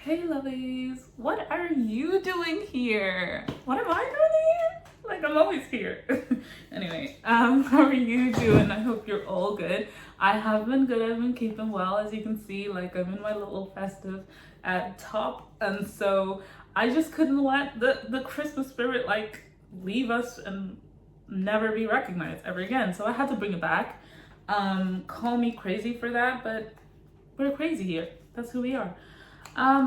Hey lovelies, what are you doing here? What am I doing here? Like I'm always here. Anyway, how are you doing? I hope you're all good. I have been good. I've been keeping well, as you can see. Like I'm in my little festive top, and so I just couldn't let the Christmas spirit like leave us and never be recognized ever again. So I had to bring it back. Call me crazy for that, but we're crazy here. That's who we are.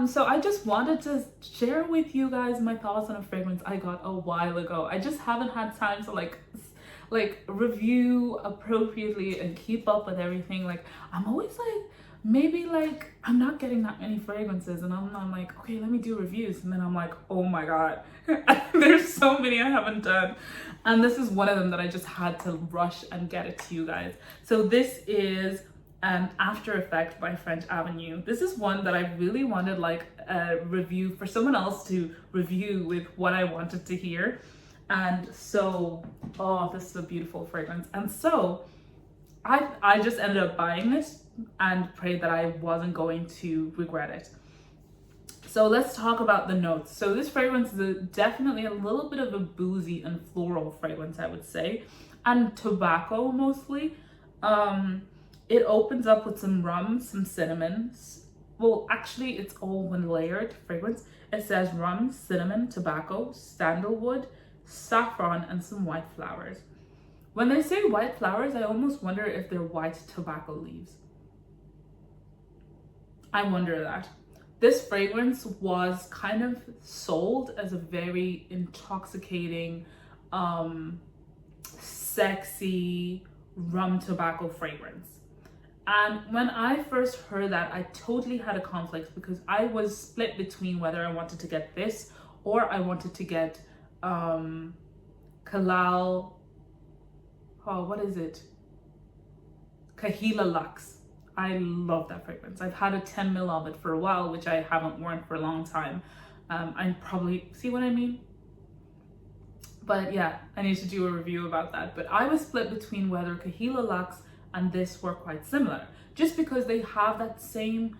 So I just wanted to share with you guys my thoughts on a fragrance I got a while ago. I just haven't had time to like review appropriately and keep up with everything. Like I'm always like maybe like I'm not getting that many fragrances and I'm like, okay, let me do reviews, and then I'm like, oh my god, there's so many I haven't done. And this is one of them that I just had to rush and get it to you guys. So this is After Effect by French Avenue. This is one that I really wanted like a review for someone else to review with what I wanted to hear. And so, oh, this is a beautiful fragrance. And so I just ended up buying this and prayed that I wasn't going to regret it. So let's talk about the notes. So this fragrance is definitely a little bit of a boozy and floral fragrance, I would say, and tobacco mostly. It opens up with some rum, some cinnamon. Well, actually, it's all one layered fragrance. It says rum, cinnamon, tobacco, sandalwood, saffron, and some white flowers. When they say white flowers, I almost wonder if they're white tobacco leaves. I wonder that. This fragrance was kind of sold as a very intoxicating, sexy rum tobacco fragrance. And when I first heard that, I totally had a conflict because I was split between whether I wanted to get this or I wanted to get Kahila Lux. I love that fragrance. I've had a 10 ml of it for a while, which I haven't worn for a long time. I probably, see what I mean? But yeah, I need to do a review about that. But I was split between whether Kahila Lux and this were quite similar, just because they have that same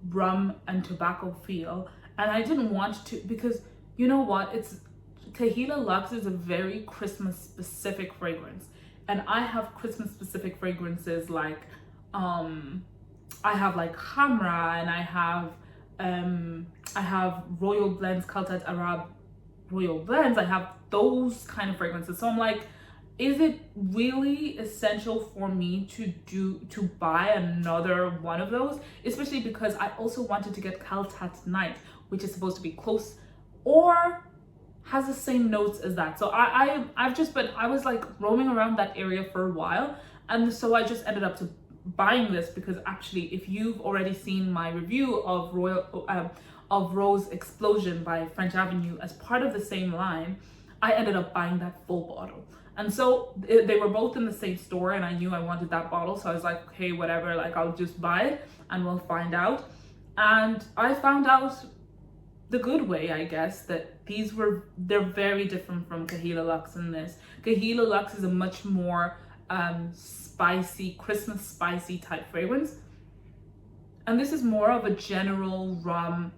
rum and tobacco feel. And I didn't want to, because you know what, Kahila Lux is a very Christmas specific fragrance. And I have Christmas specific fragrances like, I have like Hamra, and I have Royal Blends, Kaltat Arab Royal Blends. I have those kind of fragrances. So I'm like, is it really essential for me to buy another one of those? Especially because I also wanted to get Kaltat Night, which is supposed to be close or has the same notes as that. So I was like roaming around that area for a while, and so I just ended up buying this because actually, if you've already seen my review of Rose Explosion by French Avenue as part of the same line, I ended up buying that full bottle. And so they were both in the same store, and I knew I wanted that bottle. So I was like, okay, whatever, like I'll just buy it and we'll find out. And I found out the good way, I guess, that they're very different from Kahila Lux in this. Kahila Lux is a much more spicy, Christmas spicy type fragrance. And this is more of a general rum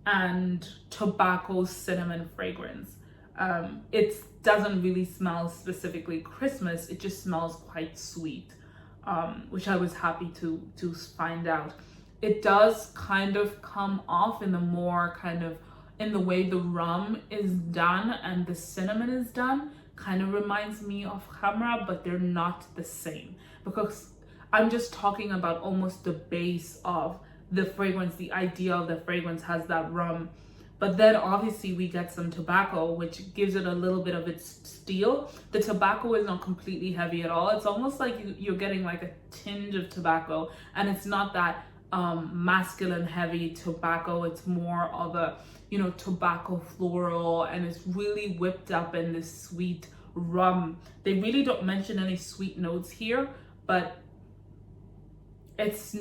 and tobacco cinnamon fragrance. It doesn't really smell specifically Christmas, it just smells quite sweet, which I was happy to find out. It does kind of come off in the way the rum is done and the cinnamon is done, kind of reminds me of Hamra, but they're not the same, because I'm just talking about almost the base of the fragrance. The idea of the fragrance has that rum, but then obviously we get some tobacco, which gives it a little bit of its steel. The tobacco is not completely heavy at all. It's almost like you're getting like a tinge of tobacco, and it's not that masculine heavy tobacco. It's more of a, tobacco floral, and it's really whipped up in this sweet rum. They really don't mention any sweet notes here, but it's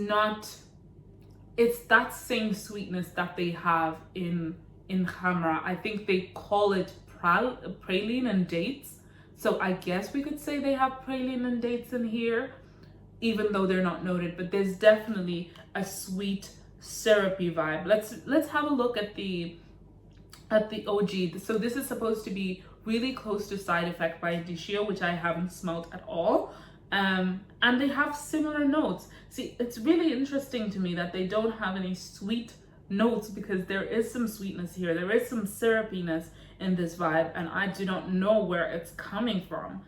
that same sweetness that they have in Hamra. I think they call it praline and dates. So I guess we could say they have praline and dates in here, even though they're not noted, but there's definitely a sweet syrupy vibe. Let's have a look at the OG. So this is supposed to be really close to Side Effect by Adagio, which I haven't smelled at all. And they have similar notes. See, it's really interesting to me that they don't have any sweet notes, because there is some sweetness here. There is some syrupiness in this vibe, and I do not know where it's coming from.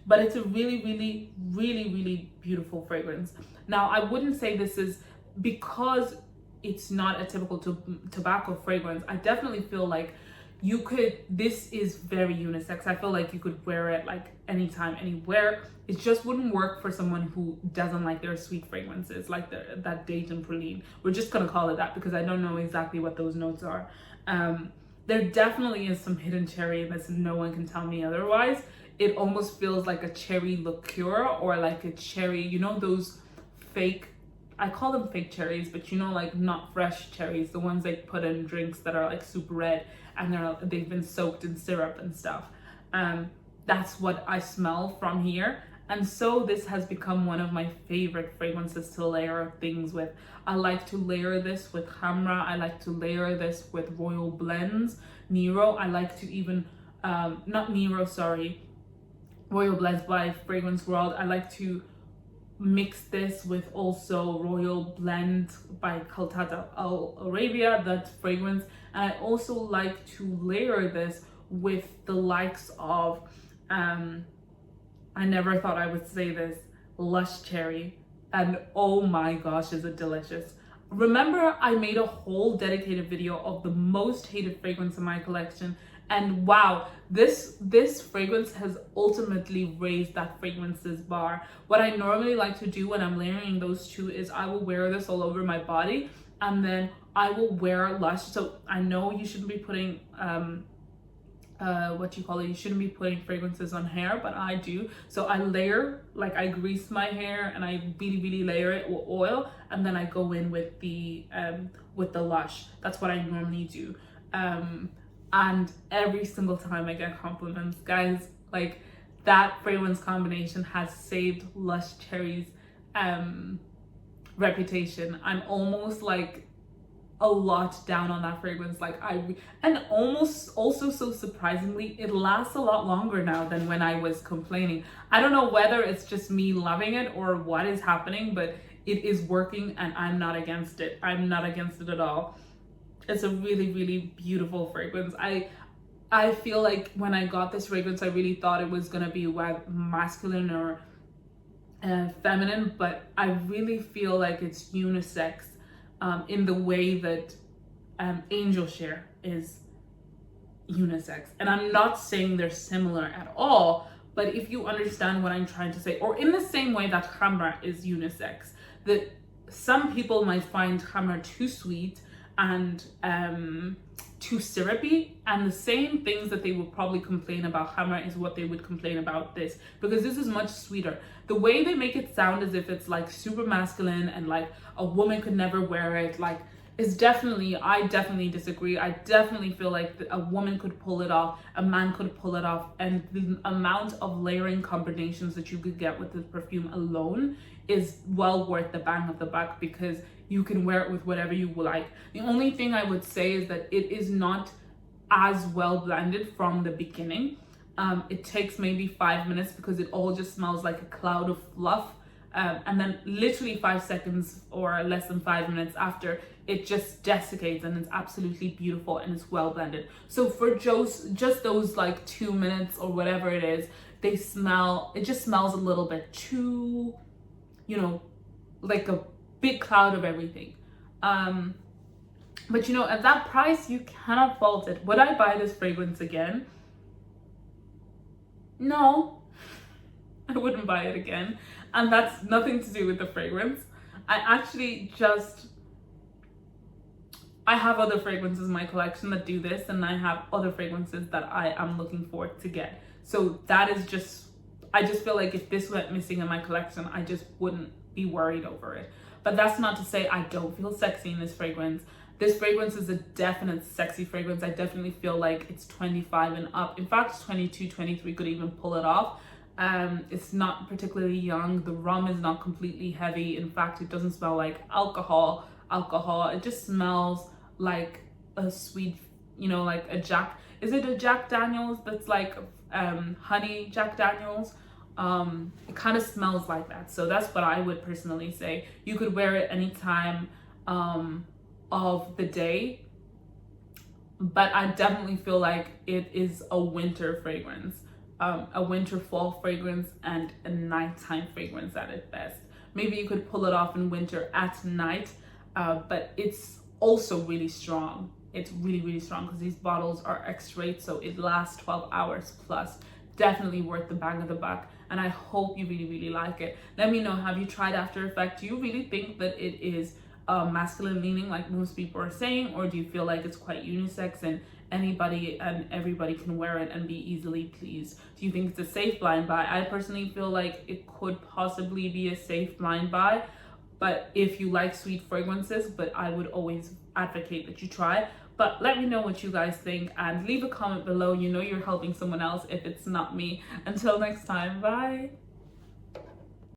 But it's a really, really, really, really beautiful fragrance. Now, I wouldn't say this is, because it's not a typical tobacco fragrance, I definitely feel like this is very unisex. I feel like you could wear it like anytime, anywhere. It just wouldn't work for someone who doesn't like their sweet fragrances, like that Dayton Praline. We're just gonna call it that because I don't know exactly what those notes are. There definitely is some hidden cherry in this, and no one can tell me otherwise. It almost feels like a cherry liqueur, or like a cherry, you know, those fake, I call them fake cherries, but you know, like not fresh cherries, the ones they put in drinks that are like super red and they've been soaked in syrup and stuff. That's what I smell from here. And so this has become one of my favorite fragrances to layer things with. I like to layer this with Khamra. I like to layer this with Royal Blends, Nero. I like to even, not Nero, sorry, Royal Blends by Fragrance World. I like to mix this with also Royal Blend by Kaltata Al Arabia, that fragrance. And I also like to layer this with the likes of, I never thought I would say this, Lush Cherry. And oh my gosh, is it delicious. Remember, I made a whole dedicated video of the most hated fragrance in my collection, and wow, this fragrance has ultimately raised that fragrances bar. What I normally like to do when I'm layering those two is I will wear this all over my body, and then I will wear Lush. So I know you shouldn't be putting you shouldn't be putting fragrances on hair, but I do. So I layer, like I grease my hair and I really layer it with oil, and then I go in with the Lush. That's what I normally do. And every single time I get compliments, guys, like that fragrance combination has saved Lush Cherry's reputation. I'm almost like a lot down on that fragrance, and almost also, so surprisingly, it lasts a lot longer now than when I was complaining. I don't know whether it's just me loving it or what is happening, but it is working and I'm not against it. I'm not against it at all. It's a really, really beautiful fragrance. I feel like when I got this fragrance, I really thought it was gonna be masculine or feminine, but I really feel like it's unisex in the way that Angel Share is unisex. And I'm not saying they're similar at all, but if you understand what I'm trying to say, or in the same way that Khamra is unisex, that some people might find Khamra too sweet and too syrupy, and the same things that they would probably complain about Khamra is what they would complain about this, because this is much sweeter. The way they make it sound as if it's like super masculine and like a woman could never wear it, like is definitely, I definitely disagree. I definitely feel like a woman could pull it off, a man could pull it off, and the amount of layering combinations that you could get with this perfume alone is well worth the bang of the buck, because you can wear it with whatever you like. The only thing I would say is that it is not as well blended from the beginning. It takes maybe 5 minutes because it all just smells like a cloud of fluff. And then literally 5 seconds or less than 5 minutes after, it just desiccates and it's absolutely beautiful and it's well blended. So for just those like 2 minutes or whatever it is, it just smells a little bit too, like a big cloud of everything. But at that price, you cannot fault it. Would I buy this fragrance again? No, I wouldn't buy it again. And that's nothing to do with the fragrance. I have other fragrances in my collection that do this, and I have other fragrances that I am looking forward to get. So that is I just feel like if this went missing in my collection, I just wouldn't be worried over it. But that's not to say I don't feel sexy in this fragrance. This fragrance is a definite sexy fragrance. I definitely feel like it's 25 and up. In fact, 22, 23 could even pull it off. It's not particularly young. The rum is not completely heavy. In fact, it doesn't smell like alcohol. It just smells like a sweet, like a Jack. Is it a Jack Daniels that's like honey Jack Daniels? It kind of smells like that. So that's what I would personally say. You could wear it anytime of the day, but I definitely feel like it is a winter fragrance, a winter fall fragrance, and a nighttime fragrance at its best. Maybe you could pull it off in winter at night, but it's also really strong. It's really, really strong because these bottles are X-rated, so it lasts 12 hours plus. Definitely worth the bang of the buck, and I hope you really, really like it. Let me know, have you tried After Effect? Do you really think that it is masculine leaning like most people are saying, or do you feel like it's quite unisex and anybody and everybody can wear it and be easily pleased? Do you think it's a safe blind buy? I personally feel like it could possibly be a safe blind buy, but if you like sweet fragrances, but I would always advocate that you try. But let me know what you guys think and leave a comment below. You're helping someone else if it's not me. Until next time, bye.